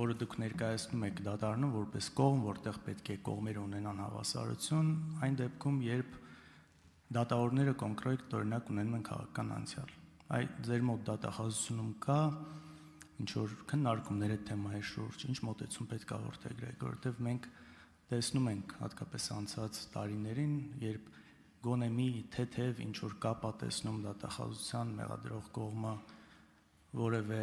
որը դուք ներկայացնում եք դատարանում որպես կողմ, որտեղ պետք է կողմերը ունենան հավասարություն, այն դեպքում, երբ դատավորները կոնկրետ օրինակ ունենում են քաղաքական անցյալ։ Ձեր մոտ դատախազությունում կա ինչ որ քննարկումներ այդ թեմայի շուրջ, ինչ մոտեցում պետք է որդեգրեք, որովհետև մենք տեսնում ենք հատկապես անցած տարիներին, երբ գոնե մի թեթև ինչ որ կապ է տեսնում դատախազության մեղադրող կողմը որևէ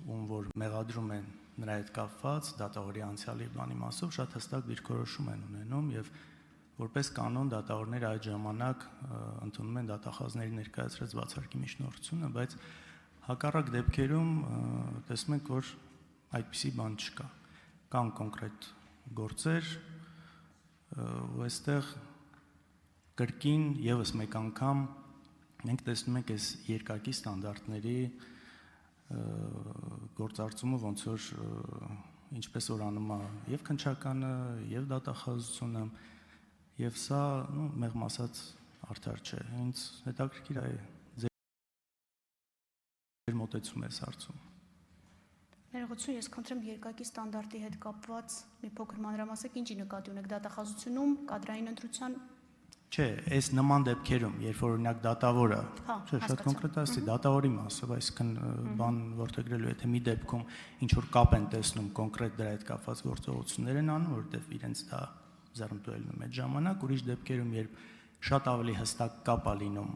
ում որ մեղադրում են նրա հետ կապված դատավորի անցյալի բանի մասով շատ հստակ դիրքորոշում են ունենում եւ որպես կանոն դատավորները այդ ժամանակ ընդունում են դատախազների ներկայացրած բացարկի միջնորդությունը, բայց հակառակ դեպքերում տեսնում ենք, որ այդպիսի բան չկա։ Կան կոնկրետ գործեր, ու այստեղ կրկին եւս մեկ անգամ մենք տեսնում ենք այս երկակի ստանդարտների գործարկումը ոնց որ ինչպես որ անում է եւ քննչականը, եւ դատախազությունը, եւ սա, մեղմ ասած, արդար չէ։ Ինձ հետաքրքիր է ձեր մոտեցումը այս հարցում։ Ներողություն, ես խնդրեմ երկակի ստանդարտի հետ կապված մի փոքր մանրամասեք ինչի նկատի ունեք դատախազությունում, կադրային ընտրության։ Չէ, այս նման դեպքերում, երբ որ օրինակ դատավորը, չէ, շատ կոնկրետ ասի, դատավորի մասով, այսինքն բան որդեգրելու, եթե մի դեպքում ինչ որ կապ են տեսնում կոնկրետ դրա հետ կապված գործողություններ են անում, որովհետև իրենց դա զարմտուելնում է այդ ժամանակ, ուրիշ դեպքերում, երբ շատ ավելի հստակ կապ է լինում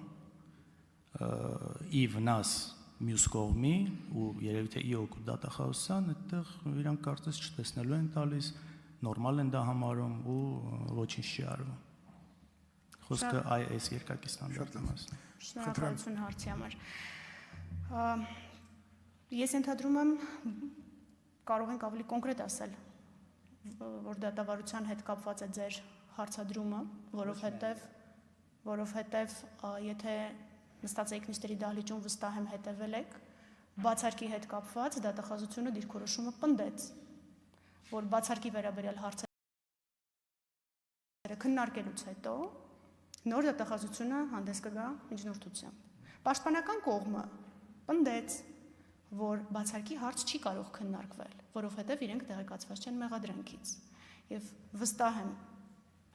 ի վնաս մյուս կողմի ու երևի թե ի օգուտ դատախազության, այդտեղ իրանք կարծես չտեսնելու են տալիս, նորմալ են դա համարում ու ոչինչ չի արվում։ Խոսքը այս երկակի ստանդարտի մասն է։ Շնորհակալություն հարցի համար։ Ես ենթադրում եմ կարող ենք ավելի կոնկրետ ասել, որ դատավարության հետ կապված է ձեր հարցադրումը, որովհետև եթե նստած եք նիստերի դահլիճում վստահ եմ հետևել եք, բացարկի հետ կապված դատախազությունը դիրքորոշումը պնդեց, որ բացարկի վերաբերյալ հարցերը քննարկելուց հետո նոր դատախազությունը հանդես կգա միջնորդությամբ։ Պաշտպանական կողմը պնդեց, որ բացարկի հարց չի կարող քննարկվել, որովհետև իրենք տեղեկացված չեն մեղադրանքից։ Եվ վստահ եմ,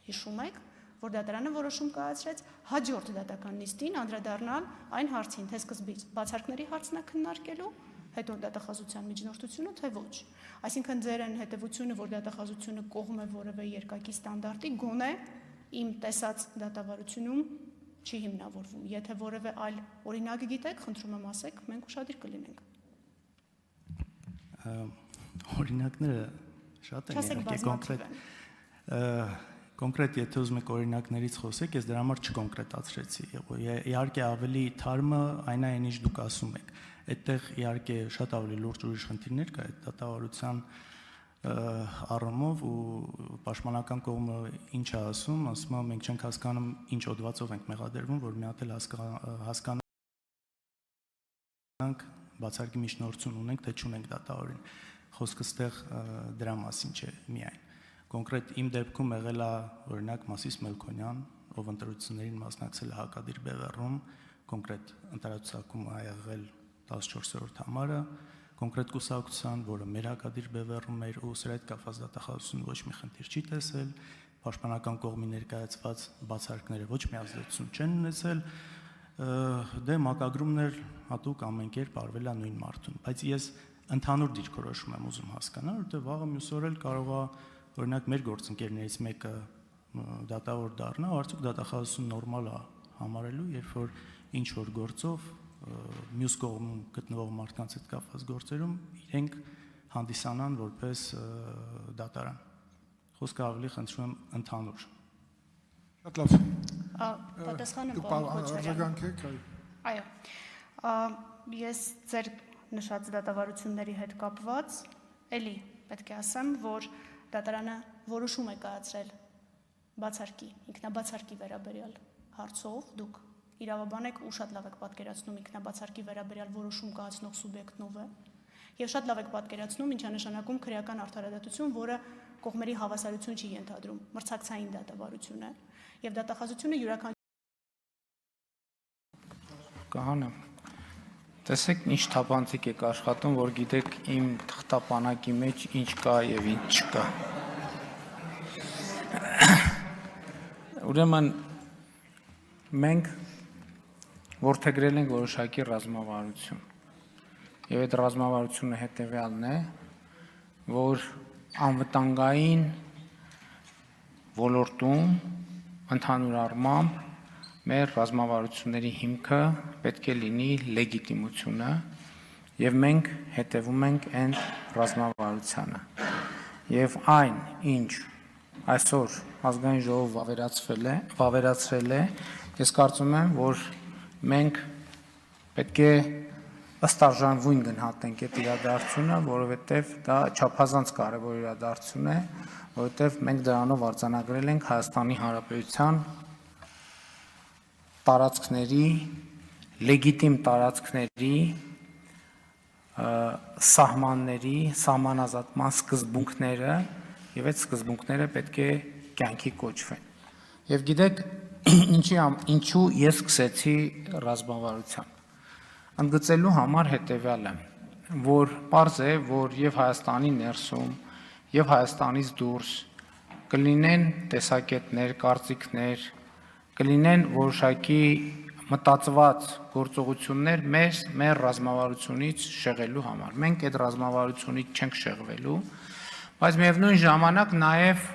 հիշում եք, որ դատարանը որոշում կայացրեց հաջորդ դատական նիստին անդրադառնալ այն հարցին, թե սկզբից բացարկների հարցն է քննարկելու, հետո դատախազության միջնորդությունը, թե ոչ։ Այսինքն ձեր այն հետևությունը, որ դատախազությունը կողմ է որևէ երկակի ստանդարտի, գոնե իմ տեսած դատավարությունում չի հիմնավորվում։ Եթե որևէ այլ օրինակ գիտեք, խնդրում եմ ասեք, մենք ուշադիր կլինենք։ Օրինակները շատ են, կոնկրետ եթե ուզում եք օրինակներից խոսեք, ես դրա համար չկոնկրետացրեցի։ Իհարկե ավելի թարմը այն է, ինչ դուք ասում եք։ Այդտեղ իհարկե շատ ավելի լուրջ ուրիշ խնդիրներ կա այդ դատավարության առումով ու պաշտպանական կողմը ինչ է ասում է մենք չենք հասկանում ինչ օդվածով ենք մեղադրվում, որ մի հատ էլ հասկանանք բացարկի միջնորդություն ունենք, թե չունենք դատավորին։ Խոսքը ստեղ դրա մասին չէ միայն։ Կոնկրետ իմ դեպքում եղել է օրինակ Մասիս Մելքոնյան, ով ընտրություններին մասնակցել է հակադիր բևեռում, կոնկրետ ընտրացուցակում է եղել 14-րդ համարը, կոնկրետ կուսակցության, որը մեր հակադիր բևեռում էր ու սրա հետ կապված դատախազությունը ոչ մի խնդիր չի տեսել, պաշտպանական կողմի ներկայացված բացարկները ոչ մի ազդեցություն չեն ունեցել, դե մակագրումներ հատուկ ամեն կերպ արվել է նույն մարդուն, բայց ես ընդհանուր դիրքորոշում եմ ուզում հասկանալ, որտեղ վաղը մյուս օր էլ կարող է օրինակ մեր գործընկերներից մեկը դատավոր դառնա, արդյոք դատախազությունը նորմալ է համարելու, երբ որ ինչ որ գործով մյուս կողմում գտնվող մարդկանց հետ կապված գործերում իրենք հանդիսանան որպես դատարան։ Խոսքը ավելի խնդրում եմ ընդհանուր։ Շատ լավ։ Պատասխանը արձագանքեք, այո։ Ես ձեր նշած դատավարությունների հետ կապված էլի պետք է ասեմ, որ դատարանը որոշում է կայացրել բացարկի, ինքնաբացարկի վերաբերյալ հարցով, դուք իրավաբան եք ու շատ լավ եք պատկերացնում ինքնաբացարկի վերաբերյալ որոշում կայացնող սուբյեկտն ով է, եւ շատ լավ եք պատկերացնում ինչա նշանակում քրեական արդարադատություն, որը կողմերի հավասարություն չի ենթադրում, մրցակցային դատավարություն է, եւ դատախազությունը յուրաքանչյուր Տեսեք, ինչ թափանցիկ եք աշխատում, որ գիտեք իմ թղթապանակի մեջ ինչ կա եւ ինչ չկա։ Ուրեմն մենք որդեգրել ենք որոշակի ռազմավարություն։ Եվ այդ ռազմավարությունը հետևյալն է, որ անվտանգային ոլորտում ընդհանուր առմամբ մեր ռազմավարությունների հիմքը պետք է լինի լեգիտիմությունը եւ մենք հետևում ենք այն ռազմավարությանը։ Եվ այն, ինչ այսօր ազգային ժողովը վավերացրել է, ես կարծում եմ, որ մենք պետք է ըստ արժանվույն գնահատենք այդ իրադարձությունը, որովհետեւ դա չափազանց կարևոր իրադարձություն է, որովհետեւ մենք դրանով արձանագրել ենք Հայաստանի Հանրապետության տարածքների, լեգիտիմ տարածքների, սահմանների, սահմանազատման սկզբունքները եւ այդ սկզբունքները պետք է կյանքի կոչվեն։ Եվ գիտեք, ինչու ես սկսեցի ռազմավարության։ Ընդգծելու համար հետեւյալը, որ պարզ է, որ եւ Հայաստանի ներսում, եւ Հայաստանից դուրս կլինեն տեսակետներ, կարծիքներ, կլինեն որոշակի մտածված գործողություններ մեր ռազմավարությունից շեղելու համար։ Մենք այդ ռազմավարությունից չենք շեղվելու, բայց միևնույն ժամանակ նաև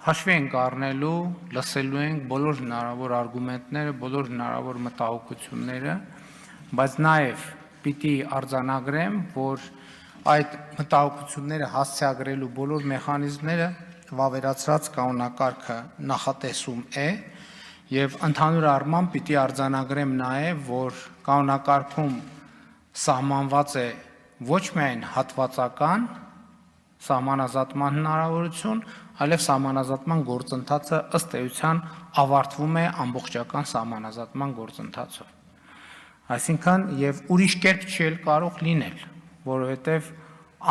հաշվի ենք առնելու, լսելու ենք բոլոր հնարավոր արգումենտները, բոլոր հնարավոր մտահոգությունները, բայց նաև պիտի արձանագրեմ, որ այդ մտահոգությունները հասցեագրելու բոլոր մեխանիզմները վավերացրած կանոնակարգը նախատեսում է եւ ընդհանուր առմամբ պիտի արձանագրեմ նաեւ, որ կանոնակարգում սահմանված է ոչ միայն հատվածական սահմանազատման հնարավորություն, այլև սահմանազատման գործընթացը ըստ էության ավարտվում է ամբողջական սահմանազատման գործընթացով։ Այսինքն եւ ուրիշ կերպ չի կարող լինել, որովհետեւ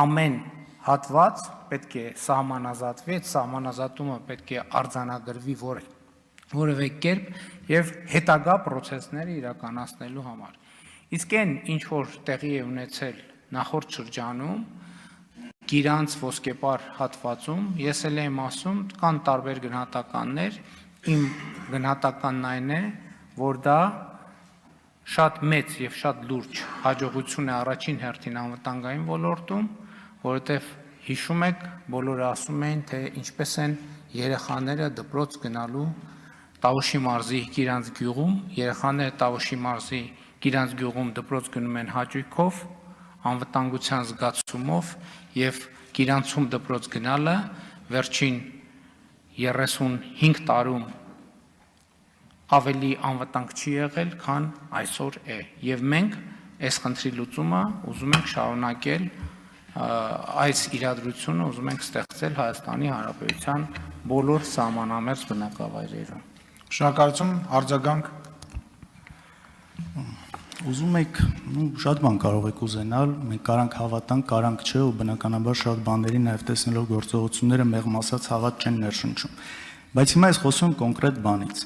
ամեն հատված պետք է սահմանազատվի, այդ սահմանազատումը պետք է արձանագրվի որևէ կերպ եւ հետագա process-ները իրականացնելու համար։ Իսկ այն ինչ որ տեղի է ունեցել նախորդ շրջանում, Գիրանց ոսկեպար հատվածում, ես էլ եմ ասում, կան տարբեր գնահատականներ, իմ գնահատականն այն է, որ դա շատ մեծ եւ շատ լուրջ հաջողություն է առաջին հերթին անվտանգային ոլորտում, որովհետեւ հիշում եք, բոլորը ասում էին, թե ինչպես են երեխաները դպրոց գնալու Տավուշի մարզի Գիրանց գյուղում, երեխաները Տավուշի մարզի Գիրանց գյուղում դպրոց գնում են հաճույքով, անվտանգության զգացումով եւ Գիրանցում դպրոց գնալը վերջին 35 տարում ավելի անվտանգ չի եղել, քան այսօր է։ Եվ մենք այս խնդրի լուծումը ուզում ենք շարունակել այս իրադրությունը ուզում ենք ստեղծել Հայաստանի Հանրապետության բոլոր սահմանամերձ բնակավայրերում։ Շնորհակալություն, արձագանք։ Ուզում եք, շատ բան կարող եք ուզենալ, մենք կարանք հավատանք, կարանք չէ ու բնականաբար շատ բաների նաև տեսնելով գործողությունները մեղմ ասած հավատ չեն ներշնչում։ Բայց հիմա ես խոսում կոնկրետ բանից։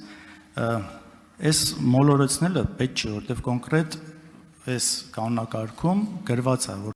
Այս մոլորեցնելը պետք չի, որտեղ կոնկրետ այս կանոնակարգում գրված է, որ